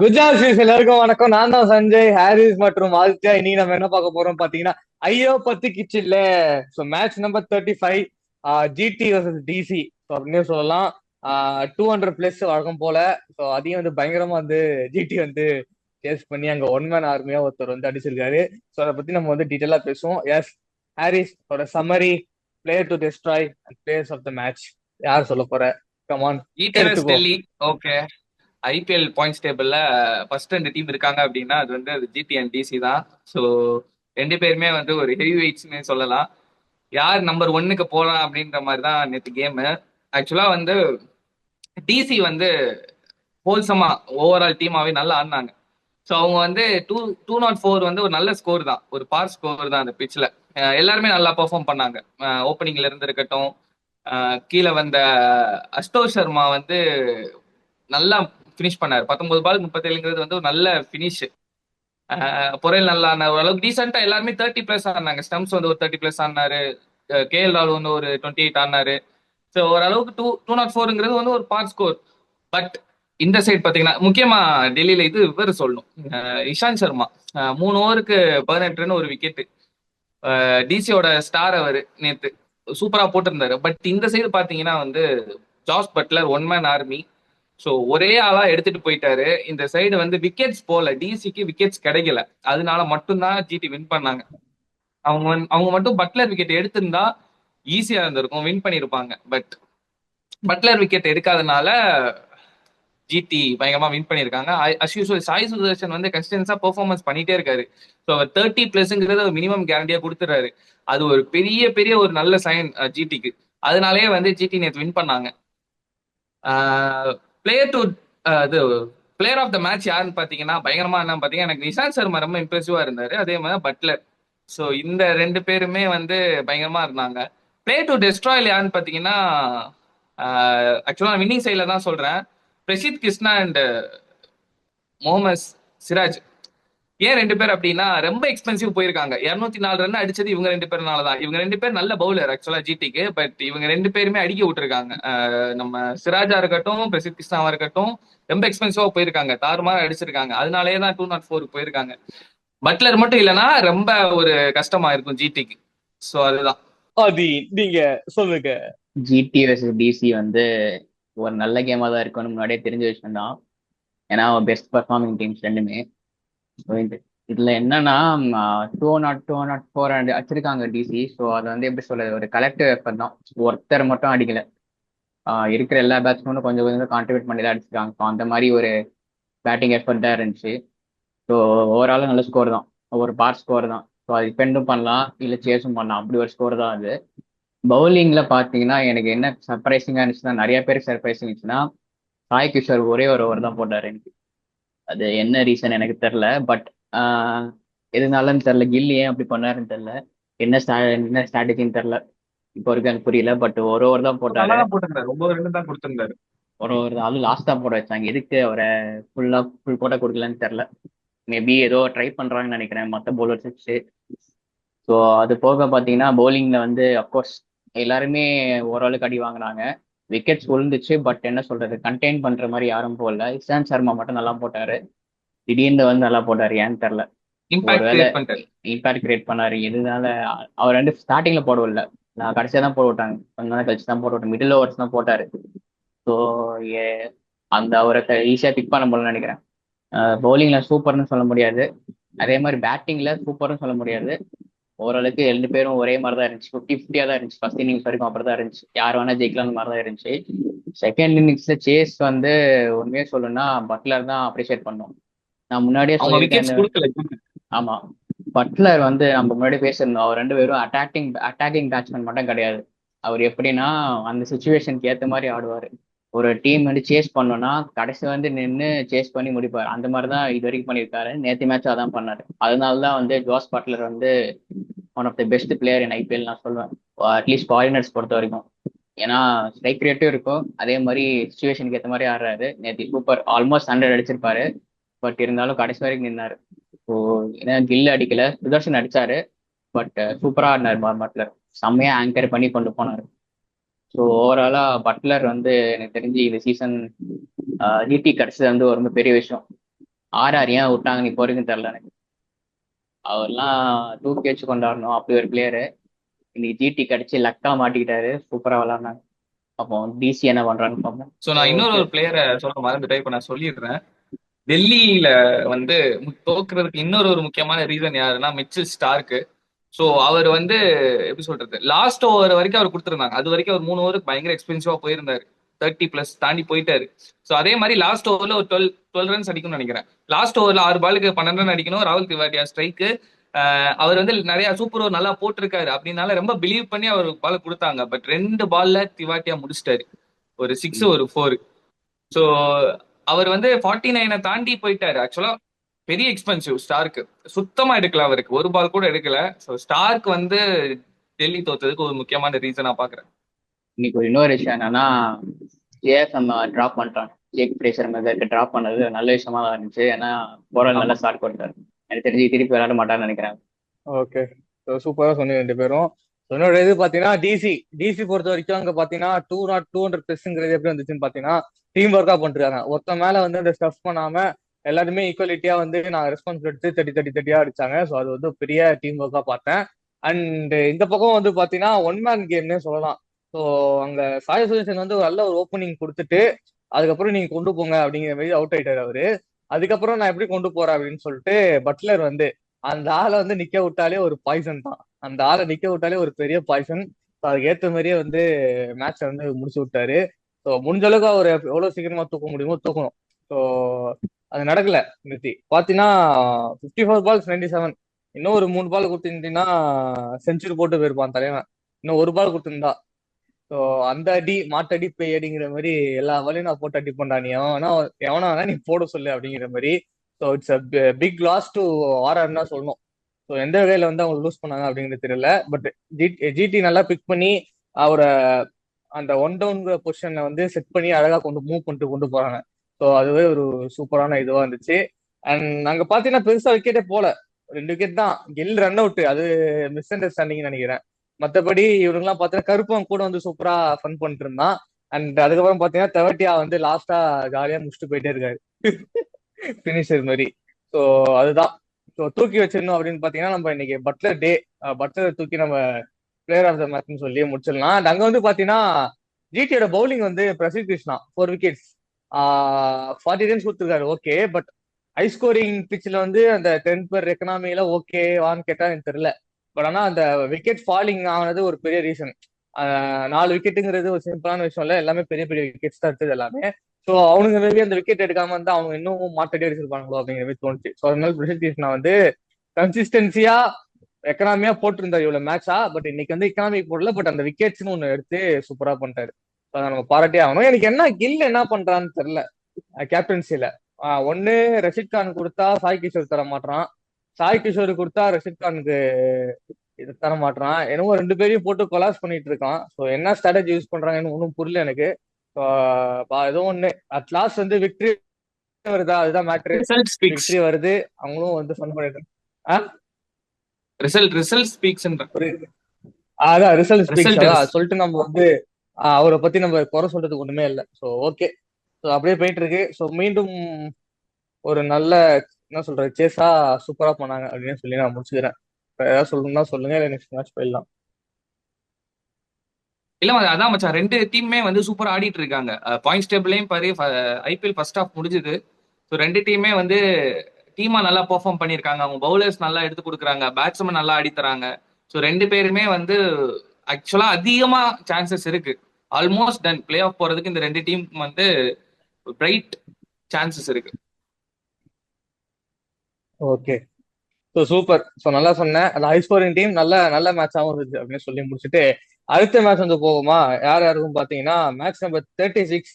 Gujarat sweets எல்லாருக்கும் வணக்கம். நான் தான் சஞ்சய், ஹாரிஸ் மற்றும் ஆதித்யா. இன்னைக்கு நம்ம என்ன பார்க்க போறோம் பாத்தீங்கன்னா, ஐயோ பத்து கிச்சில்ல. So match number 35, GT versus DC. So அப்படின்னு சொல்லலாம். 200+ வழக்கம் போல. ஸோ அதையும் வந்து பயங்கரமா வந்து ஜிடி வந்து சேஸ் பண்ணி அங்க ஒன் மேன் ஆர்மியா ஒருத்தர் வந்து அடிச்சிருக்காரு. ஸோ அதை பத்தி நம்ம வந்து டீட்டெயிலா பேசுவோம். எஸ் ஹாரிஸ், ஒரு summary, player to destroy and players of the match. யார் சொல்ல போற? கமான், இடிஎன்எஸ் எடுத்துக்கோ. டெல்லி. ஓகே. ஐபிஎல் பாயிண்ட்ஸ் டேபிள்ல ஃபர்ஸ்ட் ரெண்டு டீம் இருக்காங்க அப்படின்னா அது வந்து அது ஜிடி அண்ட் டிசி தான். ஸோ ரெண்டு பேருமே வந்து ஒரு ஹெவி வெயிட்ஸ்னு சொல்லலாம். யார் நம்பர் ஒன்னுக்கு போலாம் அப்படின்ற மாதிரி தான் நேற்று கேமு. ஆக்சுவலா வந்து டிசி வந்து ஹோல்சமா ஓவரால் டீமாவே நல்லா ஆடினாங்க. ஸோ அவங்க வந்து டூ 204 வந்து ஒரு நல்ல ஸ்கோர் தான், ஒரு பார் ஸ்கோர் தான் அந்த பிச்சில். எல்லாருமே நல்லா பெர்ஃபார்ம் பண்ணாங்க. ஓப்பனிங்ல இருந்து இருக்கட்டும், கீழே வந்த அஸ்தோஷ் சர்மா வந்து நல்லா ஃபினிஷ் பண்ணாரு. 19 பால் 37ங்கிறது வந்து ஒரு நல்ல ஃபினிஷ். பொறையில் நல்லா ஆனார், ஓரளவுக்கு டீசெண்டா எல்லாருமே 30+ ஆனாங்க. ஸ்டம்ஸ் வந்து ஒரு 30+ ஆனாரு. கேஎல் ராகுல் வந்து ஒரு 28 ஆனாரு. ஸோ ஓரளவுக்கு 204ங்கிறது வந்து ஒரு பார் ஸ்கோர். பட் இந்த சைடு பாத்தீங்கன்னா முக்கியமா டெல்லியில இது இவர் சொல்லணும், இஷாந்த் சர்மா. 3 ஓவருக்கு 18 ரன் ஒரு விக்கெட். டிசியோட ஸ்டார் அவர் நேத்து சூப்பரா போட்டிருந்தாரு. பட் இந்த சைடு பாத்தீங்கன்னா வந்து Jos Buttler one man army. So ஒரே ஆளா எடுத்துட்டு போயிட்டாரு. இந்த சைடு வந்து விக்கெட்ஸ் போல, டிசிக்கு விக்கெட்ஸ் கிடைக்கல. அதனால மட்டும்தான் ஜிடி வின் பண்ணாங்க. அவங்க மட்டும் பட்லர் விக்கெட் எடுத்திருந்தா ஈஸியா இருந்திருக்கும், வின் பண்ணிருப்பாங்க. பட் பட்லர் விக்கெட் எடுக்காதனால ஜிடி பயங்கரமா வின் பண்ணிருக்காங்க. அஸ் யூசுவல் சாய் சுதர்ஷன் வந்து கன்சிஸ்டன்ஸா பெர்ஃபார்மன்ஸ் பண்ணிட்டே இருக்காரு. ஸோ அவர் 30+ங்கிறது ஒரு மினிமம் கேரண்டியா கொடுத்துறாரு. அது ஒரு பெரிய பெரிய ஒரு நல்ல சைன் ஜிடிக்கு. அதனாலேயே வந்து ஜிடி நேற்று வின் பண்ணாங்க. பிளேயர் டு இது பிளேயர் ஆஃப் த மேட்ச் யாருன்னு பாத்தீங்கன்னா பயங்கரமா என்ன பாத்தீங்கன்னா எனக்கு நிஷாந்த் சர்மா ரொம்ப இம்ப்ரெசிவா இருந்தாரு. அதே மாதிரி பட்லர். ஸோ இந்த ரெண்டு பேருமே வந்து பயங்கரமா இருந்தாங்க. பிளேயர் டு டெஸ்ட்ராயில் யாருன்னு பாத்தீங்கன்னா ஆக்சுவலா வின்னிங் சைட்ல தான் சொல்றேன். பிரசித் கிருஷ்ணா அண்ட் முகமது சிராஜ். ஏன் ரெண்டு பேர் அப்படின்னா ரொம்ப எக்ஸ்பென்சிவ் போயிருக்காங்க. 204 ரன் அடிச்சது இவங்க ரெண்டு பேர்னால தான். இவங்க ரெண்டு பேர் நல்ல பவுலர் ஆக்சுவலா ஜிடிக்கு. பட் இவங்க ரெண்டு பேருமே அடிக்க விட்டுருக்காங்க. நம்ம சிராஜா இருக்கட்டும், பிரசித் கிருஷ்ணாவா இருக்கட்டும், ரொம்ப எக்ஸ்பென்சிவா போயிருக்காங்க, தாறுமாறா அடிச்சிருக்காங்க. அதனாலேயே தான் 204 போயிருக்காங்க. பட்லர் மட்டும் இல்லைன்னா ரொம்ப ஒரு கஷ்டமா இருக்கும் ஜிடிக்கு. ஸோ அதுதான். ஆதி, நீங்க சொல்லுங்க. ஜிடி வர்சஸ் டிசி வந்து ஒரு நல்ல கேமா தான் இருக்கும்னு முன்னாடியே தெரிஞ்ச விஷயம் தான். ஏன்னா பெஸ்ட் பர்ஃபார்மிங் டீம்ஸ் ரெண்டுமே. So, இதுல என்னன்னா 204 அடிச்சிருக்காங்க டிசி. ஸோ அது வந்து எப்படி சொல்றது, ஒரு கலெக்டிவ் எஃபர்ட் தான். ஒருத்தர் மட்டும் அடிக்கல. இருக்கிற எல்லா பேட்ஸ்மேனும் கொஞ்சம் கொஞ்சம் கான்ட்ரிபியூட் பண்ணி தான் அடிச்சிருக்காங்க. ஸோ அந்த மாதிரி ஒரு பேட்டிங் எஃபர்ட் தான் இருந்துச்சு. ஸோ ஓவராலும் நல்ல ஸ்கோர் தான், ஒரு பார் ஸ்கோர் தான். ஸோ அது டிபெண்டும் பண்ணலாம், இல்லை சேஸும் பண்ணலாம். அப்படி ஒரு ஸ்கோர் தான் அது. பவுலிங்ல பாத்தீங்கன்னா எனக்கு என்ன சர்ப்ரைசிங்கா இருந்துச்சுன்னா, நிறைய பேருக்கு சர்ப்ரைசிங் இருந்துச்சுன்னா, சாய் கிஷோர் ஒரே ஒரு ஓவர் தான் போட்டாரு எனக்கு. அது என்ன ரீசன் எனக்கு தெரில. பட் எதுனாலன்னு தெரில, கில் ஏன் அப்படி பண்ணாருன்னு தெரில. என்ன ஸ்ட்ராட்டஜின்னு தெரில, இப்போ வரைக்கும் எனக்கு புரியல. பட் ஒரு ஓவர் தான் நல்லா போட்டாரு. தான் போட்டிருந்தாரு, 9 ரன் தான் கொடுத்திருந்தாரு. ஒரு ஓவர் தான், அதுவும் லாஸ்டா போட வச்சாங்க. எதுக்கு அவரை ஃபுல் போட்ட கொடுக்கலன்னு தெரில. மேபி ஏதோ ட்ரை பண்றாங்கன்னு நினைக்கிறேன் மற்ற பவுலர்ஸ் வச்சு. ஸோ அது போக பார்த்தீங்கன்னா பவுலிங்ல வந்து அப்கோர்ஸ் எல்லாருமே ஓரளவுக்கு அடி வாங்கினாங்க. விக்கெட்ஸ் விழுந்துச்சு. பட் என்ன சொல்றது, கண்டெயின் பண்ற மாதிரி யாரும் போடல. இஷாந்த் சர்மா மட்டும் நல்லா போட்டாரு. திடீர்னு வந்து நல்லா போட்டாரு, ஏன்னு தெரில. இம்பாக்ட் ஒருவேளை கிரியேட் பண்ணிட்டாரு. இம்பாக்ட் கிரியேட் பண்ணாரு. எதுனால அவர் வந்து ஸ்டார்டிங்ல போடவில்ல, நான் கடைசியா தான் போட விட்டாங்க. கொஞ்ச நாள் கழிச்சு தான் போட விட்டேன். மிடில் ஓவர்ஸ் தான் போட்டாரு. ஸோ அந்த அவரை ஈஸியா பிக் பண்ண முடியலன்னு நினைக்கிறேன். பவுலிங்ல சூப்பர்னு சொல்ல முடியாது, அதே மாதிரி பேட்டிங்ல சூப்பர்னு சொல்ல முடியாது. ஓரளவுக்கு ரெண்டு பேரும் ஒரே மாதிரி தான் இருந்துச்சு. 50-50 தான் இருந்துச்சு. ஃபர்ஸ்ட் இன்னிங்ஸ் வரைக்கும் அப்படி தான் இருந்துச்சு. யார் வேணா ஜெயிக்கலாம் அந்த மாதிரி தான் இருந்துச்சு. செகண்ட் இன்னிங்ஸ்ல சேஸ் வந்து உண்மையே சொல்லணும்னா பட்லர் தான் அப்ரிஷியேட் பண்ணோம். நான் முன்னாடியே அவங்க சொல்லியிருக்கேன். விக்கெட்ஸ் கொடுக்கல. ஆமா, பட்லர் வந்து நம்ம முன்னாடி பேசியிருந்தோம், அவர் ரெண்டு பேரும் அட்டாக்கிங் பேட்ஸ்மேன் மட்டும் கிடையாது. அவர் எப்படின்னா அந்த சுச்சுவேஷனுக்கு ஏற்ற மாதிரி ஆடுவார். ஒரு டீம் வந்து சேஸ் பண்ணோம்னா கடைசி வந்து நின்று சேஸ் பண்ணி முடிப்பார். அந்த மாதிரி தான் இது வரைக்கும் பண்ணியிருக்காரு. நேற்று மேட்ச் அதான் பண்ணாரு. அதனால தான் வந்து ஜோஸ் பட்லர் வந்து one of the best player in IPL நான் சொல்லுவேன். அட்லீஸ்ட் ஃபாரினர்ஸ் பொறுத்த வரைக்கும். ஏன்னா ஸ்ட்ரைக் ரேட்டும் இருக்கும், அதே மாதிரி சுச்சுவேஷனுக்கு ஏற்ற மாதிரி ஆடுறாரு. நேற்று சூப்பர், ஆல்மோஸ்ட் 100 அடிச்சிருப்பாரு. பட் இருந்தாலும் கடைசி வரைக்கும் நின்னாரு. ஸோ ஏன்னா கில் அடிக்கல, சுதர்ஷன் அடிச்சாரு. பட் சூப்பரா ஆடினார் பட்லர். செம்மையா ஆங்கர் பண்ணி கொண்டு போனாரு. ஸோ ஓவராலா பட்லர் வந்து எனக்கு தெரிஞ்சு இந்த சீசன் ஜிடி கிடைச்சது வந்து ஒரு ரொம்ப பெரிய விஷயம். ஆர்ஆர் ஏன் விட்டாங்கன்னு இப்போ வரைக்கும் தெரில எனக்கு. அவர்லாம் தூக்கி வச்சு கொண்டாடணும், அப்படி ஒரு பிளேயரு. இன்னைக்கு ஜிடி கடிச்சு லக்கா மாட்டிக்கிட்டாரு, சூப்பரா விளாட்னாங்க. அப்போ டிசி என்ன பண்றான்னு பார்ப்போம். ஸோ நான் இன்னொரு ஓகே. ஒரு பிளேயரை சொல்ல மறந்துட்டேன், இப்போ நான் சொல்லிடுறேன். டெல்லியில வந்து தோக்குறதுக்கு இன்னொரு ஒரு முக்கியமான ரீசன் யாருன்னா மிச்சல் ஸ்டார்க்கு. ஸோ அவர் வந்து எப்படி சொல்றது, லாஸ்ட் ஓவர் வரைக்கும் அவர் கொடுத்துருந்தாங்க. அது வரைக்கும் அவர் 3 ஓவருக்கு பயங்கர எக்ஸ்பென்சிவா போயிருந்தாரு, 30+ தாண்டி போயிட்டாரு. ஸோ அதே மாதிரி லாஸ்ட் ஓவர்ல ஒரு 12 ரன்ஸ் அடிக்கணும்னு நினைக்கிறேன். லாஸ்ட் ஓவர்ல 6 பாலுக்கு 12 ரன் அடிக்கணும். ராகுல் திவாட்டியா ஸ்ட்ரைக்கு. அவர் வந்து நிறைய சூப்பர் ஓவர் நல்லா போட்டிருக்காரு அப்படின்னால ரொம்ப பிலீவ் பண்ணி அவர் பால் கொடுத்தாங்க. பட் 2 பால்ல திவாட்டியா முடிச்சிட்டாரு, ஒரு 6 ஒரு 4. ஸோ அவர் வந்து 49 தாண்டி போயிட்டாரு. ஆக்சுவலா பெரிய எக்ஸ்பென்சிவ் ஸ்டார்க்கு, சுத்தமா எடுக்கல, அவருக்கு ஒரு பால் கூட எடுக்கல. ஸோ ஸ்டார்க் வந்து டெல்லி தோத்ததுக்கு ஒரு முக்கியமான ரீசனா பாக்குறேன். இன்னைக்கு ஒரு இன்னொரு விஷயம் என்னன்னா, ஏஎஃப்எம் ட்ராப் பண்ணிட்டாங்க. ஜேக் பிரேசர் மெதற்கு ட்ராப் பண்ணது நல்ல விஷயமா தான் இருந்துச்சு. ஏன்னா போரால் ஆமா. நல்ல ஸ்டார்ட் கொடுத்தாரு. எனக்கு தெரிஞ்சு திருப்பி விளையாட மாட்டான்னு நினைக்கிறேன். ஓகே. சூப்பரா சொன்னீங்க 2 பேரும். என்னோட இது பாத்தீங்கன்னா டிசி பொறுத்த வரைக்கும் அங்க பாத்தீங்கன்னா 200+ எப்படி வந்துச்சுன்னு பாத்தீங்கன்னா டீம் ஒர்க்கா பண்ணிருக்காங்க. ஒருத்த மேல வந்து அந்த ஸ்டஃப் பண்ணாம எல்லாருமே ஈக்குவலிட்டியா வந்து நான் ரெஸ்பான்சிபிள் எடுத்து 30 அடிச்சாங்க. ஸோ அது வந்து பெரிய டீம் ஒர்க்கா பார்த்தேன். அண்ட் இந்த பக்கம் வந்து பாத்தீங்கன்னா ஒன் மேன் கேம்னே சொல்லலாம். ஸோ அங்க சாய் சுதர்சன் வந்து ஒரு நல்ல ஒரு ஓப்பனிங் கொடுத்துட்டு அதுக்கப்புறம் நீங்க கொண்டு போங்க அப்படிங்கிற மாதிரி அவுட் ஆயிட்டாரு அவரு. அதுக்கப்புறம் நான் எப்படி கொண்டு போறேன் அப்படின்னு சொல்லிட்டு பட்லர் வந்து அந்த ஆளை வந்து நிக்க விட்டாலே ஒரு பாய்சன் தான். அந்த ஆளை நிக்க விட்டாலே ஒரு பெரிய பாய்சன். அதுக்கு ஏத்த மாதிரியே வந்து மேட்ச வந்து முடிச்சு விட்டாரு. ஸோ முடிஞ்ச அளவுக்கு அவர் எவ்வளவு சீக்கிரமா தூக்க முடியுமோ தூக்கணும். ஸோ அது நடக்கல. நிறுத்தி பாத்தீங்கன்னா 54 பால்ஸ் 97. இன்னும் ஒரு 3 பால் கொடுத்துருந்தீங்கன்னா செஞ்சுரி போட்டு போயிருப்பான் தலைவன். இன்னும் ஒரு பால் கொடுத்துருந்தா. ஸோ அந்த அடி மாட்டடி பேய் அடிங்கிற மாதிரி எல்லா பாலையும் நான் போட்டு அடி பண்ணா, நீ எவனா வேணா நீ போட சொல்லு அப்படிங்கிற மாதிரி. So it's a big loss to RR தான் சொல்லணும். ஸோ எந்த வகையில வந்து அவங்க லூஸ் பண்ணாங்க அப்படிங்கிறது தெரியல. பட் ஜிடி நல்லா பிக் பண்ணி அவரை அந்த ஒன் டவுன் பொசிஷன்ல வந்து செட் பண்ணி அழகா மூவ் பண்ணிட்டு கொண்டு போறாங்க. ஸோ அதுவே ஒரு சூப்பரான இதுவா இருந்துச்சு. அண்ட் அங்க பாத்தீங்கன்னா பெருசா விக்கெட்டே போல, 2 விக்கெட் தான். கில் ரன் அவுட், அது மிஸ் அண்டர்ஸ்டாண்டிங் நினைக்கிறேன். மத்தபடி இவனுங்கெல்லாம் பாத்தீங்கன்னா கருப்பன் கூட வந்து சூப்பரா ஃபன் பண்ணிட்டு இருந்தான். அண்ட் அதுக்கப்புறம் பாத்தீங்கன்னா தெவட்டியா வந்து லாஸ்டா ஜாலியா முடிச்சுட்டு போயிட்டே இருக்காரு பினிஷர் மாதிரி. ஸோ அதுதான். ஸோ தூக்கி வச்சிடணும் அப்படின்னு பாத்தீங்கன்னா நம்ம இன்னைக்கு பட்லர் டே. பட்லர் தூக்கி நம்ம பிளேயர் ஆஃப் த மேட்ச்னு சொல்லி முடிச்சிடலாம். அண்ட் அங்க வந்து பாத்தீங்கன்னா ஜிடியோட பவுலிங் வந்து பிரசித் கிருஷ்ணா 4 விக்கெட்ஸ், 40 ரன்ஸ் கொடுத்துருக்காரு. ஓகே, பட் ஹை ஸ்கோரிங் பிச்சில் வந்து அந்த 10 per எக்கனாமியில ஓகேவான்னு கேட்டா எனக்கு தெரியல. பட் ஆனா அந்த விக்கெட் ஃபாலிங் ஆனது ஒரு பெரிய ரீசன். 4 விக்கெட்டுங்கிறது ஒரு சிம்பிளான விஷயம் இல்ல, எல்லாமே பெரிய பெரிய விக்கெட்ஸ் தான் எடுத்தது எல்லாமே. ஸோ அவனுங்க மேபி அந்த விக்கெட் எடுக்காம இருந்தா அவங்க இன்னும் மாட்டடி அடிச்சிருப்பாங்களோ அப்படிங்கிற மாதிரி தோணுச்சு. ஸோ அதனால பிரசித் கிருஷ்ணா வந்து கன்சிஸ்டன்சியா எக்கனாமியா போட்டிருந்தாரு இவ்வளவு மேட்சா. பட் இன்னைக்கு வந்து எக்கனாமிக் போடல, பட் அந்த விக்கெட்ஸ்னு ஒண்ணு எடுத்து சூப்பரா பண்ணிட்டாரு. So அதை நம்ம பாராட்டே ஆகணும். எனக்கு என்ன கில் என்ன பண்றான்னு தெரியல கேப்டன்சில. ஒண்ணு ரஷித் கான் கொடுத்தா சாய் கிஷோர் தர மாட்டான், சாய் கிஷோர் கொடுத்தா ரஷித் கானுக்கு இது தர மாட்டான். என்னமோ 2 பேரையும் போட்டு கொலாஸ் பண்ணிட்டு இருக்கான். ஸோ என்ன ஸ்ட்ராட்டஜி யூஸ் பண்றாங்கன்னு ஒன்றும் புரியல எனக்கு. ஏதோ ஒண்ணு அட் லாஸ்ட் வந்து விக்டரி வருதா, அதுதான் மேட்ரு. Result speaks. விக்டரி வருது, அவங்களும் வந்து ஃபன் பண்ணிட்டு ரிசல்ட் ஸ்பீக்ஸ்ன்ற. அதான் ரிசல்ட் ஸ்பீக்ஸ். ரிசல்ட் அதான் சொல்லிட்டு நம்ம வந்து அவரை பத்தி நம்ம குறை சொல்றதுக்கு ஒண்ணுமே இல்லை. ஸோ ஓகே, ஸோ அப்படியே போயிட்டு இருக்கு. ஸோ மீண்டும் ஒரு நல்ல என்ன சொல்றது சேஸா சூப்பரா பண்ணாங்க அப்படின்னு சொல்லி நான் முடிச்சுக்கிறேன். ஏதாவது சொல்லணும்னா சொல்லுங்க, இல்லை நெக்ஸ்ட் மேட்ச் போயிடலாம். இல்ல அதான் மச்சான், 2 டீமுமே வந்து சூப்பரா ஆடிட்டு இருக்காங்க. பாயிண்ட்ஸ் டேபிளையும் பாரு, ஐபிஎல் ஃபர்ஸ்ட் ஹாஃப் முடிஞ்சுது. ஸோ 2 டீமே வந்து டீமா நல்லா பெர்ஃபார்ம் பண்ணியிருக்காங்க. அவங்க பவுலர்ஸ் நல்லா எடுத்து கொடுக்குறாங்க, பேட்ஸ்மேன் நல்லா ஆடி தராங்க. ஸோ 2 பேருமே வந்து ஆக்சுவலா அதிகமா சான்சஸ் இருக்கு. ஆல்மோஸ்ட் டன் பிளே ஆஃப் போறதுக்கு இந்த 2 டீம் வந்து பிரைட் சான்சஸ் இருக்கு. Okay, so super. ஸோ நல்லா சொன்னேன். அந்த ஹை ஸ்கோரிங் டீம் நல்ல நல்ல மேட்சாகவும் இருந்துச்சு அப்படின்னு சொல்லி முடிச்சுட்டு அடுத்த மேட்ச் வந்து போகுமா. யார் யாருக்கும் பாத்தீங்கன்னா match number 36.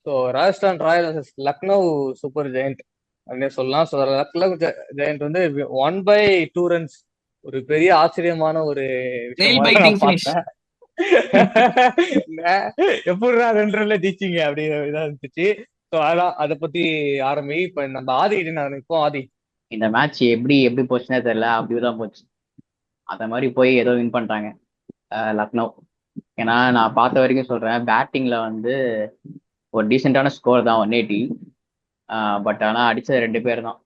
So Rajasthan Royal vs Lucknow super giant அப்படின்னு சொல்லலாம். ஸோ லக்னோ ஜெயண்ட் வந்து 1/2 ரன்ஸ், ஒரு பெரிய ஆச்சரியமான ஒரு நெயில் விஷயமா பைட்டிங் நான் ஃபினிஷ். பார்த்தேன். எப்படிடா 2 ரன்ல ஜெயிச்சிங்க அப்படிங்கிற இதாக இருந்துச்சு. ஸோ அதான் அதை பத்தி ஆரம்பி. இப்ப நம்ம ஆதி கிட்ட நான் இப்போ ஆதி. இந்த மேட்ச் எப்படி எப்படி போச்சுன்னே தெரியல, அப்படிதான் போச்சு. அந்த மாதிரி போய் ஏதோ வின் பண்ணிட்டாங்க லக்னோ. ஏன்னா நான் பார்த்த வரைக்கும் சொல்றேன், பேட்டிங்ல ஒரு டீசெண்டான ஸ்கோர் தான் 180. பட் ஆனால் அடிச்சது 2 பேர் தான்.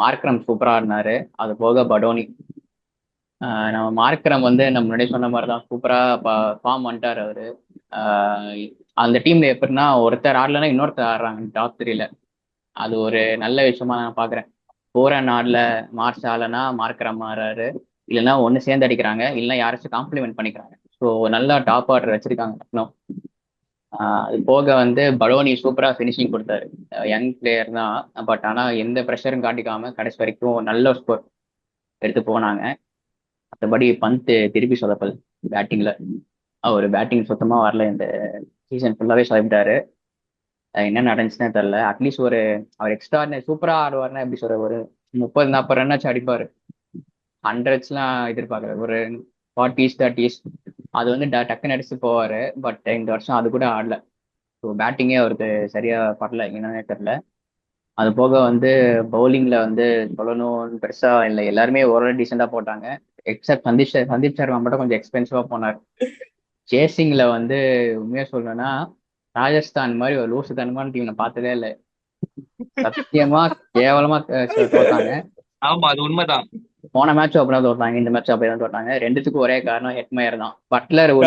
மார்க்ரம் சூப்பரா இருந்தாரு. அது போக படோனி. நம்ம மார்க்ரம் வந்து நம்ம முன்னாடியே சொன்ன மாதிரி தான் சூப்பரா ஃபார்ம் பண்ணிட்டாரு அவரு. ஆஹ் அந்த டீம்ல எப்படின்னா ஒருத்தர் ஆடலன்னா இன்னொருத்தர் ஆடுறாங்க டாப் த்ரீல. அது ஒரு நல்ல விஷயமா நான் பாக்குறேன். போற நாள்ல மார்ச் ஆலனா மார்க்ரம் ஆடுறாரு, இல்லைன்னா ஒன்னு சேர்ந்து அடிக்கிறாங்க, இல்லைன்னா யாராச்சும் காம்ப்ளிமெண்ட் பண்ணிக்கிறாங்க. ஸோ நல்லா டாப் ஆர்டர் வச்சிருக்காங்க லக்னோ. அது போக வந்து பலோனி சூப்பரா ஃபினிஷிங் கொடுத்தாரு. யங் பிளேயர் தான், பட் ஆனா எந்த ப்ரெஷரும் காட்டிக்காம கடைசி வரைக்கும் நல்ல ஸ்கோர் எடுத்து போனாங்க. மற்றபடி பந்த் திருப்பி சொதப்பல் பேட்டிங்ல. அவர் பேட்டிங் சுத்தமா வரல இந்த சீசன் ஃபுல்லாவே சொதப்பிட்டாரு. என்ன நடந்துச்சுன்னே தெரியல. அட்லீஸ்ட் அவர் எக்ஸ்ட்ரா சூப்பரா ஆடுவார்னா எப்படி சொல்ற, ஒரு 30-40 ரன்னாச்சும் அடிப்பாரு. ஹண்ட்ரட்ஸ்லாம் எதிர்பார்க்குறாரு, ஒரு 40s 30s. அது வந்து டக்குன்னு அடிச்சு போவாரு. பட் இந்த வருஷம் அது கூட ஆடல. ஸோ பேட்டிங்கே அவருக்கு சரியா படல, என்னன்னே தெரியல. அது போக வந்து பவுலிங்ல வந்து சொல்லணும்னு பெருசா இல்லை, எல்லாருமே ஓரளவு டீசெண்டா போட்டாங்க. எக்ஸப்ட் சந்தீப் சர்மா மட்டும் கொஞ்சம் எக்ஸ்பென்சிவா போனார். சேசிங்ல வந்து உண்மையா சொல்லணும்னா ராஜஸ்தான் மாதிரி ஒரு லூசுத்தனமான டீம் நான் பார்த்ததே இல்லை. சத்தியமா கேவலமா தோத்தாங்க. ஆமா, அது உண்மைதான். போன மேட்ச் அப்படிதான் தோத்தாங்க, இந்த மேட்ச் அப்படிதான் தோத்தாங்க. ரெண்டுத்துக்கும் ஒரே காரணம் ஹெட்மயர் தான். பட்லர்லாம்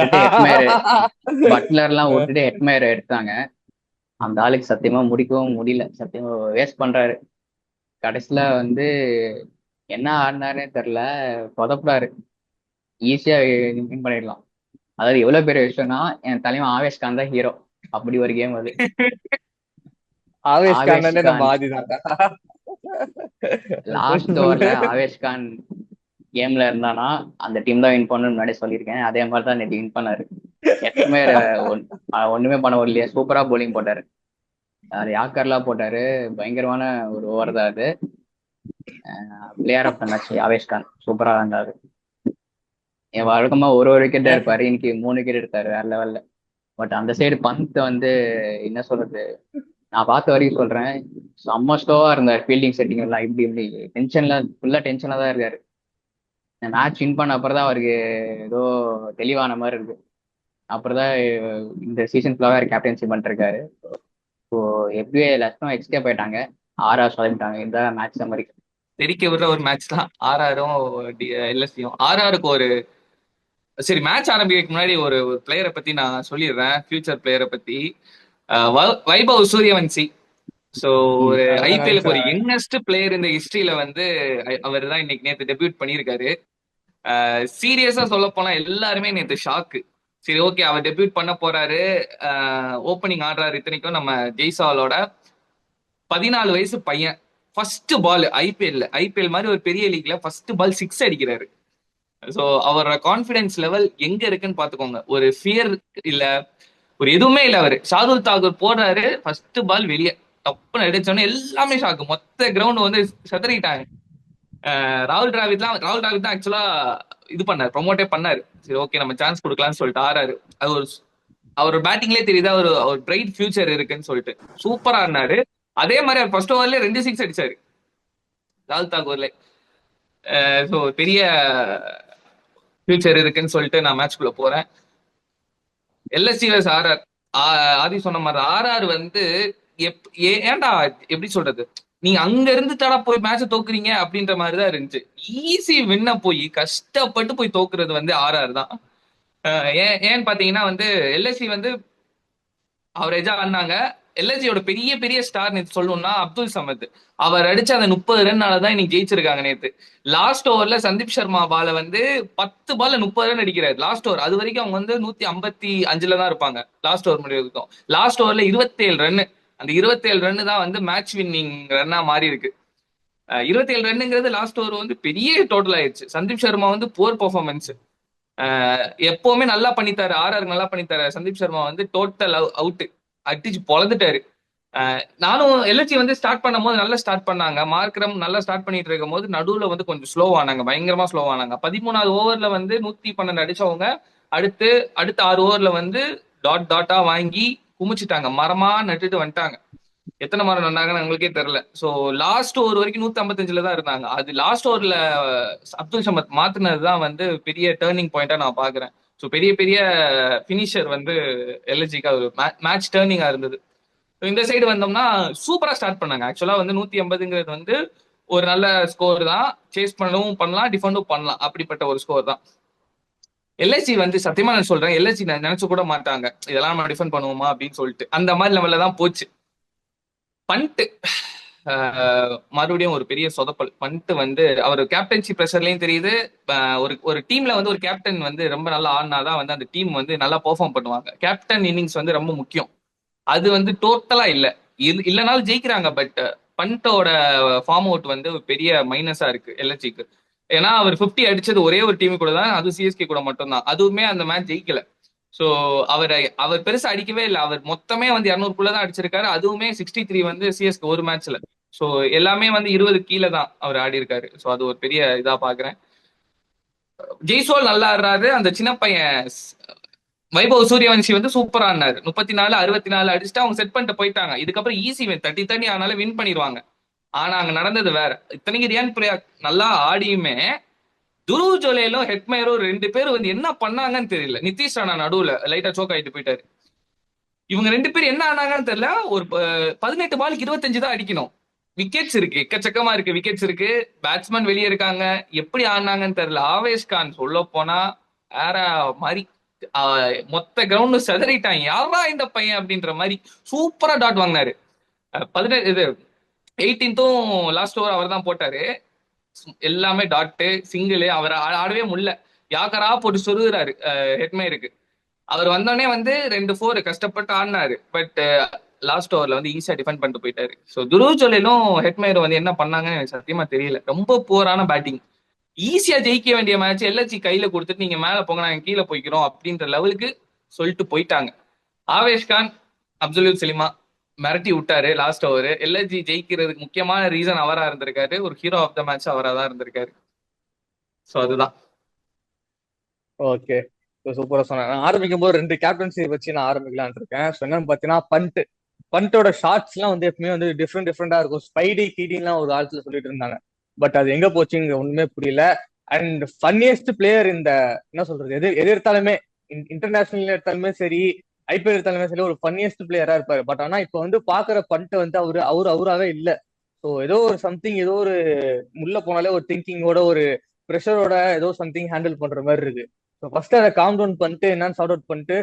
விட்டுட்டு ஹெட்மயர் எடுத்தாங்க. அந்த ஆளுக்கு சத்தியமா முடிக்கவும் முடியல, சத்தியமா வேஸ்ட் பண்றாரு. கடைசியில வந்து என்ன ஆடினாருன்னே தெரியல, சொதப்புறாரு. ஈஸியா வின் பண்ணிடலாம். அதாவது எவ்வளவு பெரிய விஷயம்னா, என் தலைவன் ஆவேஷ் கான் தான் ஹீரோ. அப்படி ஒரு கேம் அது. ஆவேஷ் ஆவேஷ் கான் நம்ம கான் ஆதிதான்டா. லாஸ்ட் ஓவர்ல ஆவேஷ் கான் கேம்ல இருந்தானா அந்த டீம் தான் வின் பண்ணணும்னு முன்னாடி சொல்லியிருக்கேன். அதே மாதிரி தான் நேற்று வின் பண்ணாரு. எப்பவுமே ஒண்ணுமே பண்ண வரலையே, சூப்பரா போலிங் போட்டாரு. அது யாக்கர்லாம் போட்டாரு. பயங்கரமான ஒரு ஓவர் தான் அது. Player of the match Avesh Khan சூப்பரா இருந்தாரு. என் வழக்கமா ஒரு விக்கெட் இருப்பாரு, இன்னைக்கு 3 விக்கெட் எடுத்தாரு, வேற லெவல்ல. பட் அந்த சைடு பந்த் வந்து என்ன சொல்றது, நான் பார்த்த வரைக்கும் சொல்றேன், செம்ம ஸ்லோவா இருந்தார். ஃபீல்டிங் செட்டிங் எல்லாம் இப்படி இப்படி ஃபுல்லா டென்ஷனா தான் இருக்காரு. இந்த மேட்ச் வின் பண்ண அப்புறம் தான் அவருக்கு ஏதோ தெளிவான மாதிரி இருக்கு. அப்புறம் தான் இந்த சீசன் ஃபுல்லாக கேப்டன்சி பண்ணிருக்காரு. ஸோ எப்படியே லக்னோ எக்ஸ்கேப் ஆயிட்டாங்க, ஆர்ஆர் சொதப்பிட்டாங்க இந்த மேட்ச் மாதிரி. தெரிக்க விடுற ஒரு மேட்ச் தான் ஆர்ஆரும் எல்எஸ்சியும். ஆர்ஆருக்கு ஒரு சரி, மேட்ச் ஆரம்பிக்கிறதுக்கு முன்னாடி ஒரு பிளேயரை பத்தி நான் சொல்லிடுறேன், ஃபியூச்சர் பிளேயரை பத்தி. வைபவ் சூரியவன்சி. ஸோ ஒரு ஐபிஎலுக்கு ஒரு யங்கஸ்ட் பிளேயர் இந்த ஹிஸ்டரியில வந்து அவர் தான் இன்னைக்கு நேற்று டெபியூட் பண்ணியிருக்காரு. சீரியஸா சொல்ல போனா எல்லாருமே நேற்று ஷாக்கு. சரி, ஓகே, அவர் டெபியூட் பண்ண போறாரு, ஓப்பனிங் ஆடுறாரு. இத்தனைக்கும் நம்ம ஜெய்சாலோட 14 வயசு பையன். ஃபர்ஸ்ட் பால் ஐபிஎல் மாதிரி ஒரு பெரிய லீக்ல ஃபர்ஸ்ட் பால் 6 அடிக்கிறாரு. ஸோ அவரோட கான்பிடன்ஸ் லெவல் எங்க இருக்குன்னு பாத்துக்கோங்க. ஒரு ஃபியர் இல்ல, ஒரு எதுவுமே இல்ல. அவரு ஷாதுல் தாக்கூர் போடுறாரு, ஃபர்ஸ்ட் பால் வெளியே தப்புன்னு அடிச்சோன்னே எல்லாமே ஷாக்கு. மொத்த கிரவுண்ட் வந்து சதறிட்டாங்க. ராகுல் டிராவிட் தான் ஆக்சுவலா இது பண்ணாரு, ப்ரொமோட்டே பண்ணாரு. சரி, ஓகே, நம்ம சான்ஸ் கொடுக்கலாம்னு சொல்லிட்டு ஆறாரு. அது அவர் பேட்டிங்லேயே தெரியுது அவர் பிரைட் ஃபியூச்சர் இருக்குன்னு சொல்லிட்டு சூப்பரா இருந்தாரு. அதே மாதிரி அவர் ஃபர்ஸ்ட் ஓவர்ல 2 6 அடிச்சாரு ராகுல் தாக்கூர்ல. ஸோ பெரிய ஃபியூச்சர் இருக்குன்னு சொல்லிட்டு நான் மேட்ச்குள்ள போறேன். LSC vs RR. ஆதி சொன்ன மாதிரி ஆர்ஆர் வந்து ஏன்டா எப்படி சொல்றது, நீங்க அங்க இருந்து தடா போய் மேட்ச தோக்குறீங்க அப்படின்ற மாதிரிதான் இருந்துச்சு. ஈஸி வின்ன போய் கஷ்டப்பட்டு போய் தோக்குறது வந்து ஆர்ஆர் தான். ஏன்னு பாத்தீங்கன்னா வந்து எல்எஸ்சி வந்து அவரேஜா ஆடினாங்க. எல்எஸ்சியோட பெரிய பெரிய ஸ்டார் நேற்று சொல்லணும்னா அப்துல் சமத். அவர் அடிச்ச அந்த 30 ரன்னாலதான் இன்னைக்கு ஜெயிச்சிருக்காங்க. நேற்று லாஸ்ட் ஓவர்ல சந்தீப் சர்மா பால வந்து 10 பால்ல 30 ரன் அடிக்கிறாரு லாஸ்ட் ஓவர். அது வரைக்கும் அவங்க வந்து 155 தான் இருப்பாங்க லாஸ்ட் ஓவர் முடிவதுக்கும். லாஸ்ட் ஓவர்ல 27 ரன். அந்த 27 ரன் தான் வந்து மேட்ச் வின்னிங் ரன்னா மாறி இருக்கு. 27 ரன்னுங்கிறது லாஸ்ட் ஓவர் வந்து பெரிய டோட்டல் ஆயிடுச்சு. சந்தீப் சர்மா வந்து புவர் பெர்ஃபார்மன்ஸ். எப்பவுமே நல்லா பண்ணித்தாரு, ஆர்ஆர் நல்லா பண்ணித்தாரு. சந்தீப் சர்மா வந்து டோட்டல் அவுட் அடிச்சு பொழந்துட்டாரு. நானும் எல்எஸ்சி வந்து ஸ்டார்ட் பண்ணும் போது நல்லா ஸ்டார்ட் பண்ணாங்க. மார்க்ரம் நல்லா ஸ்டார்ட் பண்ணிட்டு இருக்கும் போது நடுவுல வந்து கொஞ்சம் ஸ்லோ ஆனாங்க, பயங்கரமா ஸ்லோ ஆனாங்க. 13வது ஓவர்ல வந்து 112 அடிச்சவங்க அடுத்த 6 ஓவர்ல வந்து டாட்டா வாங்கி குமிச்சுட்டாங்க, மரமா நட்டுட்டு வந்துட்டாங்க. எத்தனை மரம் நன்னாங்கன்னு எங்களுக்கே தெரியல. ஸோ லாஸ்ட் ஓவர் வரைக்கும் 155 தான் இருந்தாங்க. அது லாஸ்ட் ஓவர்ல அப்துல் சமத் மாத்தினதுதான் வந்து பெரிய டேர்னிங் பாயிண்டா நான் பாக்குறேன். ஸோ பெரிய பெரிய பினிஷர் வந்து எல்எஸ்ஜிக்கு ஒரு மேட்ச் டேர்னிங்கா இருந்தது. இந்த சைடு வந்தோம்னா சூப்பரா ஸ்டார்ட் பண்ணாங்க. ஆக்சுவலா வந்து 180ங்கிறது வந்து ஒரு நல்ல ஸ்கோர் தான். சேஸ் பண்ணவும் பண்ணலாம், டிஃபெண்டும் பண்ணலாம். அப்படிப்பட்ட ஒரு ஸ்கோர் தான். எல்ஐசி வந்து சத்தியமா நான் சொல்றேன், எல்ஐசி நினைச்சு கூட மாட்டாங்க இதெல்லாம் நம்ம டிஃபெண்ட் பண்ணுவோமா அப்படின்னு சொல்லிட்டு. அந்த மாதிரி லெவல்ல தான் போச்சு. பண்ட் மறுபடியும் ஒரு பெரிய சொதப்பல். பண்ட் வந்து அவர் கேப்டன்சி ப்ரெஷர்லயும் தெரியுது. ஒரு ஒரு டீம்ல வந்து ஒரு கேப்டன் வந்து ரொம்ப நல்லா ஆடினாதான் வந்து அந்த டீம் வந்து நல்லா பெர்ஃபார்ம் பண்ணுவாங்க. கேப்டன் இன்னிங்ஸ் வந்து ரொம்ப முக்கியம். அது வந்து டோட்டலா இல்ல. இல்லனாலும் ஜெயிக்கிறாங்க. பட் பண்டோட ஃபார்ம் அவுட் வந்து ஒரு பெரிய மைனஸா இருக்கு எல்எஸ்சிக்கு. ஏன்னா அவர் 50 அடிச்சது ஒரே ஒரு டீம் கூட தான், அது சிஎஸ்கே கூட மட்டும்தான். அதுவுமே அந்த மேட்ச் ஜெயிக்கல. ஸோ அவர் பெருசா அடிக்கவே இல்லை. அவர் மொத்தமே வந்து 200 தான் அடிச்சிருக்காரு. அதுவுமே 63 வந்து சிஎஸ்கே ஒரு மேட்ச்ல. ஸோ எல்லாமே வந்து 20 கீழே தான் அவர் ஆடி இருக்காரு. ஸோ அது ஒரு பெரிய இதா பாக்குறேன். ஜெய்ஸ்வால் நல்லா ஆடுறாரு. அந்த சின்ன பையன் வைபவ் சூரியவன்சி வந்து சூப்பரா ஆடினாரு. 34 64 அடிச்சுட்டு அவங்க செட் பண்ணிட்டு போயிட்டாங்க. இதுக்கப்புறம் ஈஸி வின் 30 ஆனாலும் வின் பண்ணிடுவாங்க. ஆனா அங்க நடந்தது வேற. இத்தனைக்கு ரியான் பிரியா நல்லா ஆடியுமே துருவ் ஜோலேலும் ஹெட்மேரும் 2 பேரும் வந்து என்ன பண்ணாங்கன்னு தெரியல. நிதிஷ் ராணா நடுவுல லைட்டா சோக் ஆயிட்டு போயிட்டாரு. இவங்க 2 பேரும் என்ன ஆனாங்கன்னு தெரியல. ஒரு 18 பாலுக்கு 25 தான் அடிக்கணும். விக்கெட்ஸ் இருக்கு, எக்கச்சக்கமா இருக்கு, விக்கெட்ஸ் இருக்கு. பேட்ஸ்மேன் வெளியே இருக்காங்க. எப்படி ஆனாங்கன்னு தெரியல. ஆவேஷ் கான் சொல்ல போனா வேற மாதிரி மொத்த கிரவுண்ட் செதறிட்டாங்க. யாரா இந்த பையன் அப்படின்ற மாதிரி சூப்பரா டாட் வாங்கினாரு. 17 இது 18ம் லாஸ்ட் ஓவர் அவர் தான் போட்டாரு. எல்லாமே டாட்டு சிங்கிள். அவர் ஆடவே முடியல. யாக்கரா போட்டு சொருகிறாரு ஹெட்மேருக்கு. அவர் வந்தோடனே வந்து 2-4 கஷ்டப்பட்டு ஆடினாரு. பட் லாஸ்ட் ஓவர்ல வந்து ஈஸியா டிஃபெண்ட் பண்ணிட்டு போயிட்டாரு. ஸோ துருவ் ஜோலேலும் ஹெட்மேரும் வந்து என்ன பண்ணாங்கன்னு எனக்கு சத்தியமா தெரியல. ரொம்ப புவரான பேட்டிங். ஈஸியா ஜெயிக்க வேண்டிய மேட்ச் எல்எஸ்சி கையில கொடுத்துட்டு நீங்க மேல போங்க நாங்க கீழே போய்க்கிறோம் அப்படின்ற லெவலுக்கு சொல்லிட்டு போயிட்டாங்க. ஆவேஷ் கான் அப்துல் சலீமா மிரட்டி விட்டாரு லாஸ்ட் ஓவர். எல்எஸ்ஜி ஜெயிக்கிறதுக்கு முக்கியமான ரீசன் அவரா இருந்திருக்காரு. ஒரு ஹீரோ ஆஃப் த மேட்ச் அவரா தான் இருந்திருக்காரு. ஸோ அதுதான். ஓகே, சூப்பரா சொன்னேன். நான் ஆரம்பிக்கும் போது 2 கேப்டன்சி வச்சு நான் ஆரம்பிக்கலாம்னு இருக்கேன். ஸோ என்னன்னு பார்த்தீங்கன்னா பண்டோட ஷார்ட்ஸ் எல்லாம் வந்து எப்பவுமே வந்து டிஃப்ரெண்டா இருக்கும். ஸ்பைடி கீடின்லாம் ஒரு காலத்துல சொல்லிட்டு இருந்தாங்க. பட் அது எங்க போச்சுங்க ஒண்ணுமே புரியல. அண்ட் ஃபன்னியஸ்ட் பிளேயர் இந்த என்ன சொல்றது, எது எடுத்தாலுமே இன்டர்நேஷனல் எடுத்தாலுமே சரி, ஐபிஎல் எடுத்தாலுமே சரி, ஒரு ஃபன்னியஸ்ட் பிளேயரா இருப்பாரு. பட் ஆனா இப்போ வந்து பாக்குற பண்ட் வந்து அவராவே இல்ல. ஸோ ஏதோ ஒரு சம்திங், ஏதோ ஒரு உள்ள போனாலே ஒரு திங்கிங்கோட ஒரு ப்ரெஷரோட ஏதோ சம்திங் ஹேண்டில் பண்ற மாதிரி இருக்கு. ஸோ ஃபர்ஸ்ட் அதை காம் டவுன் பண்ணிட்டு என்னன்னு சார்ட் அவுட் பண்ணிட்டு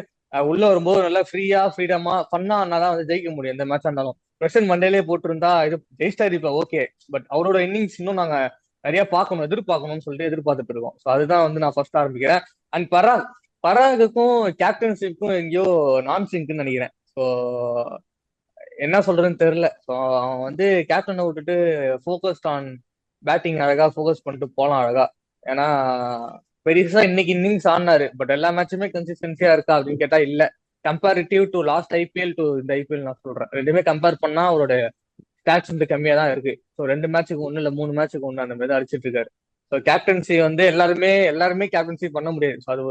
உள்ள வரும்போது நல்லா ஃப்ரீடமா ஃபன்னா ஆனாதான் வந்து ஜெயிக்க முடியும் எந்த மேட்சா இருந்தாலும். பிரசன்ட் மண்டேலே போட்டிருந்தா இது ஜெயிஸ்டார் இப்ப ஓகே. பட் அவரோட இன்னிங்ஸ் இன்னும் நாங்க நிறைய எதிர்பார்க்கணும்னு சொல்லிட்டு எதிர்பார்த்துட்டு இருக்கோம். ஸோ அதுதான் வந்து நான் ஃபர்ஸ்ட் ஆரம்பிக்கிறேன். அண்ட் பராகுக்கும் கேப்டன்ஷிப்புக்கும் எங்கேயோ நான் சிங்க்னு நினைக்கிறேன். ஸோ என்ன சொல்றதுன்னு தெரியல. ஸோ அவன் வந்து கேப்டனை விட்டுட்டு ஃபோக்கஸ்ட் ஆன் பேட்டிங் அழகா ஃபோக்கஸ் பண்ணிட்டு போலாம் அழகா. ஏன்னா பெருசா இன்னைக்கு இன்னிங்ஸ் ஆடினாரு. பட் எல்லா மேட்சுமே கன்சிஸ்டன்சியா இருக்கா அப்படின்னு கேட்டா இல்ல. Comparative to last IPL to இந்த ஐபிஎல் நான் சொல்றேன். ரெண்டுமே கம்பேர் பண்ணா அவரோட ஸ்டாட்ஸ் வந்து கம்மியா தான் இருக்கு. ஸோ 2 மேட்சுக்கு ஒண்ணு இல்ல 3 மேட்சுக்கு ஒண்ணு அந்த மாதிரி தான் அடிச்சிட்டு இருக்காரு. ஸோ கேப்டன்சி வந்து எல்லாருமே கேப்டன்சி பண்ண முடியாது. ஸோ அது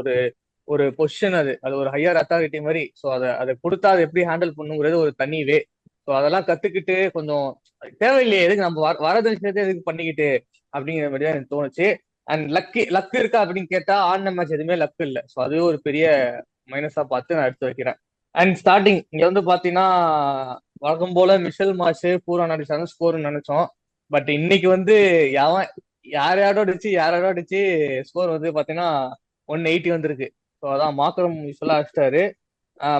ஒரு பொசிஷன், அது ஒரு ஹையர் அத்தாரிட்டி மாதிரி. ஸோ அதை கொடுத்தா அதை எப்படி ஹேண்டில் பண்ணுங்கிறது ஒரு தனி வே. ஸோ அதெல்லாம் கத்துக்கிட்டு கொஞ்சம் தேவையில்லையே, எதுக்கு நம்ம வரது விஷயத்தை எதுக்கு பண்ணிக்கிட்டு அப்படிங்கிற மாதிரி தான் எனக்கு தோணுச்சு. அண்ட் லக் இருக்கா அப்படின்னு கேட்டா ஆடின மேட்ச் எதுவுமே லக் இல்லை. ஸோ அதுவே ஒரு பெரிய மைனஸா பார்த்து நான் எடுத்து வைக்கிறேன். அண்ட் ஸ்டார்டிங் இங்க வந்து பாத்தீங்கன்னா வழக்கம் போல மிஷல் மார்ஷ் பூரா நடிச்சாங்க ஸ்கோர்னு நினைச்சோம். பட் இன்னைக்கு வந்து யாரோட அடிச்சு ஸ்கோர் வந்து பாத்தீங்கன்னா 180 வந்திருக்கு. ஸோ அதான் மாக்கரம் யூஸ்வலா அடிச்சிட்டாரு.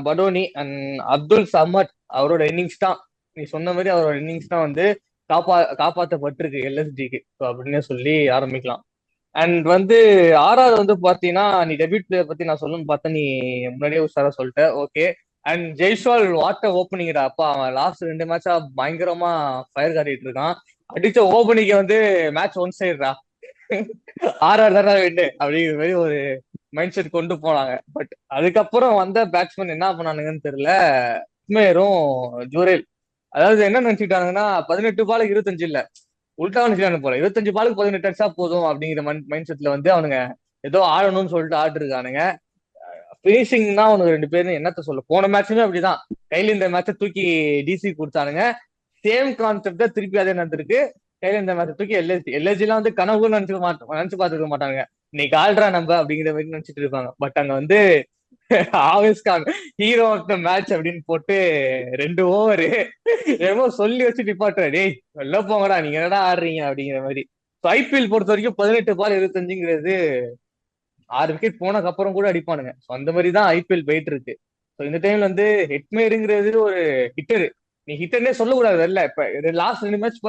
படோனி அண்ட் அப்துல் சமட் அவரோட இன்னிங்ஸ் தான், நீ சொன்ன மாதிரி அவரோட இன்னிங்ஸ் தான் வந்து காப்பாற்றப்பட்டிருக்கு எல்எஸ்டிக்கு. ஸோ அப்படின்னு சொல்லி ஆரம்பிக்கலாம். அண்ட் வந்து ஆறாவது வந்து பாத்தீங்கன்னா நீ டெபியூட் பிளேயர் பத்தி நான் சொல்லணும்னு பார்த்தேன், நீ முன்னாடியே உஷாரா சொல்லிட்ட. ஓகே. அண்ட் ஜெய்ஸ்வால் வாட்ட ஓப்பனிங்டா அப்பா, அவன் லாஸ்ட் 2 மேட்சா பயங்கரமா ஃபயர் காட்டிட்டு இருக்கான். அடிச்ச ஓப்பனிங்க வந்து மேட்ச் ஒன் சைடுடா, 6 தானே வின்னு அப்படிங்கிற மாதிரி ஒரு மைண்ட் செட் கொண்டு போனாங்க. பட் அதுக்கப்புறம் வந்த பேட்ஸ்மேன் என்ன பண்ணானுங்கன்னு தெரியல. மேரும் ஜூரேல், அதாவது என்ன நினைச்சுட்டானுங்கன்னா 18 பாலுக்கு 25 இல்ல, உல்டா நினைச்சானு போல 25 பாலுக்கு 18 அடிச்சா போதும் அப்படிங்கிற மைண்ட் செட்ல வந்து அவனுங்க ஏதோ ஆடணும்னு சொல்லிட்டு ஆட்டு இருக்கானுங்க. பினிஷிங் தான் அவனுக்கு 2 பேரும் என்னத்த சொல்ல. போன மேட்சுமே அப்படிதான், கையில இந்த மேட்சை தூக்கி டிசி கொடுத்தானுங்க. சேம் கான்செப்டா திருப்பி அதே நடந்திருக்கு. கையில இந்த மேட்சை தூக்கி எல்எஸ்ஜி எல்லாம் வந்து கனவுன்னு நினைச்சு பார்த்துருக்க மாட்டாங்க. இன்னைக்கு ஆள்றா நம்ம அப்படிங்கிற மாதிரி நினைச்சிட்டு இருப்பாங்க. பட் அங்க வந்து Avesh Khan hero of the match அப்படின்னு போட்டு 2 ஓவர் ஏதோ சொல்லி வச்சு நிப்பாட்டுற, டேய் வெளில போங்கடா நீங்க என்னடா ஆடுறீங்க அப்படிங்கிற மாதிரி. ஐபிஎல் பொறுத்த வரைக்கும் 18 பால் 25ங்கிறது 6 விக்கெட் போனதுக்கு அப்புறம் கூட அடிப்பானுங்க. ஸோ அந்த மாதிரி தான் ஐபிஎல் போயிட்டு இருக்கு. ஸோ இந்த டைம்ல வந்து ஹெட்மேருங்கிறது ஒரு ஹிட்டரு. நீ ஹிட்டர்னே சொல்லக்கூடாது இல்ல. இப்ப லாஸ்ட் 2 மேட்ச்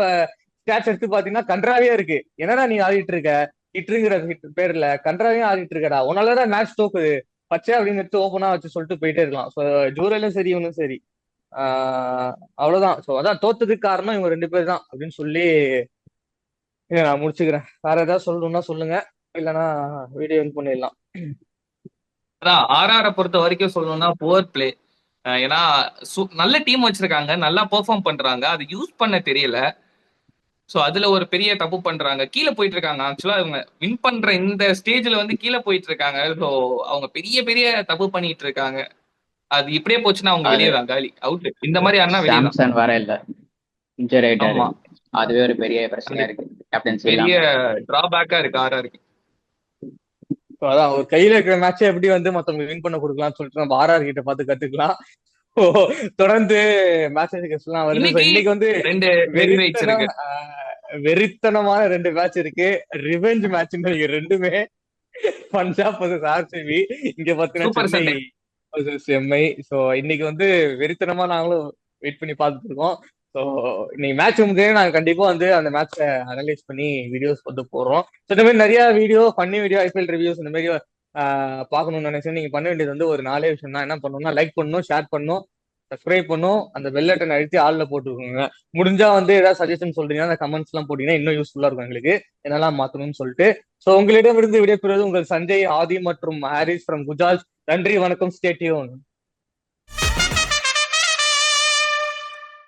ஸ்டாட்ஸ் எடுத்து பாத்தீங்கன்னா கன்றாவியா இருக்கு. என்னடா நீ ஆடிட்டு இருக்க ஹிட்டருங்கிற பேர்ல கன்றாவியா ஆடிட்டு இருக்கடா, உன்னாலதான் மேட்ச் தோக்குது பச்சை அப்படின்னு எடுத்து ஓப்பனா வச்சு சொல்லிட்டு போயிட்டே இருக்கலாம். ஸோ ஜூரலும் சரி இவனும் சரி அவ்வளவுதான். ஸோ அதான் தோத்ததுக்கு காரணம் இவங்க 2 பேர் தான் அப்படின்னு சொல்லி இதை நான் முடிச்சுக்கிறேன். வேற ஏதாவது சொல்லணும்னா சொல்லுங்க, இல்லைன்னா வீடியோ எண்ட் பண்ணிடலாம். அதான் ஆர்ஆரை பொறுத்த வரைக்கும் சொல்லணும்னா புவர் பிளே. ஏன்னா நல்ல டீம் வச்சிருக்காங்க, நல்லா பெர்ஃபார்ம் பண்றாங்க, அது யூஸ் பண்ண தெரியல. ஸோ அதுல ஒரு பெரிய தப்பு பண்றாங்க, கீழே போயிட்டு இருக்காங்க. ஆக்சுவலா அவங்க வின் பண்ற இந்த ஸ்டேஜ்ல வந்து கீழே போயிட்டு இருக்காங்க. ஸோ அவங்க பெரிய பெரிய தப்பு பண்ணிட்டு இருக்காங்க. அது இப்படியே போச்சுன்னா அவங்க அது வெளியே தான், காலி அவுட். இந்த மாதிரி ஆனா வெளியே தான். சாம்சன் வர இல்ல, இன்ஜர் ஆயிட்டாரு. ஆமா, அதுவே ஒரு பெரிய பிரச்சனையா அது இருக்கு, கேப்டன்சி பெரிய இல்லாம. டிராபேக்கா இருக்கு ஆர்ஆருக்கு. So அதான் ஒரு கையில இருக்கிற மேட்சை எப்படி வந்து மத்தவங்க வின் பண்ண கொடுக்கலாம்னு சொல்லிட்டு நம்ம ஆர்ஆர் கிட்ட பார்த்து கத்துக்கலாம். ஓ, தொடர்ந்து மேட்சஸ் எல்லாம் வருது. So இன்னைக்கு இன்னைக்கு வந்து 2 ஹெவி வெயிட்ஸ் வெறித்தனம் இருக்கு. வெறித்தனமான 2 மேட்ச் இருக்கு. ரிவெஞ்ச் மேட்ச் ரெண்டுமே பஞ்சாப் vs ஆர்சிபி, இங்க பாத்தீங்கன்னா super Chennai Sunday. vs Mi. So இன்னைக்கு வந்து வெறித்தனமா நாங்களும் வெயிட் பண்ணி பார்த்துட்டு இருக்கோம். ஸோ இன்னைக்கு மேட்ச் முடிஞ்சே நாங்க கண்டிப்பா வந்து அந்த மேட்சை அனலைஸ் பண்ணி வீடியோஸ் வந்து போடுறோம். ஸோ இந்த மாதிரி நிறைய video funny video IPL reviews இந்த மாதிரி பார்க்கணும்னு நினைச்சேன். நீங்க பண்ண வேண்டியது வந்து ஒரு 4 விஷயம் தான். என்ன பண்ணணும்னா லைக் பண்ணணும், ஷேர் பண்ணணும், சப்ஸ்கிரைப் பண்ணும், அந்த பெல் பட்டன் அழுத்தி ஆள்ல போட்டுருக்கோங்க. முடிஞ்சா வந்து ஏதாவது சஜஷன் சொல்றீங்கன்னா அந்த கமெண்ட்ஸ் எல்லாம் போட்டீங்கன்னா இன்னும் யூஸ்ஃபுல்லா இருக்கும் எங்களுக்கு என்னெல்லாம் மாத்தணும்னு சொல்லிட்டு. சோ உங்களிடமிருந்து விடைபெறுவது உங்கள் சஞ்சய், ஆதி மற்றும் ஹாரிஸ் ஃப்ரம் குஜால். நன்றி, வணக்கம், ஸ்டே டியூன்.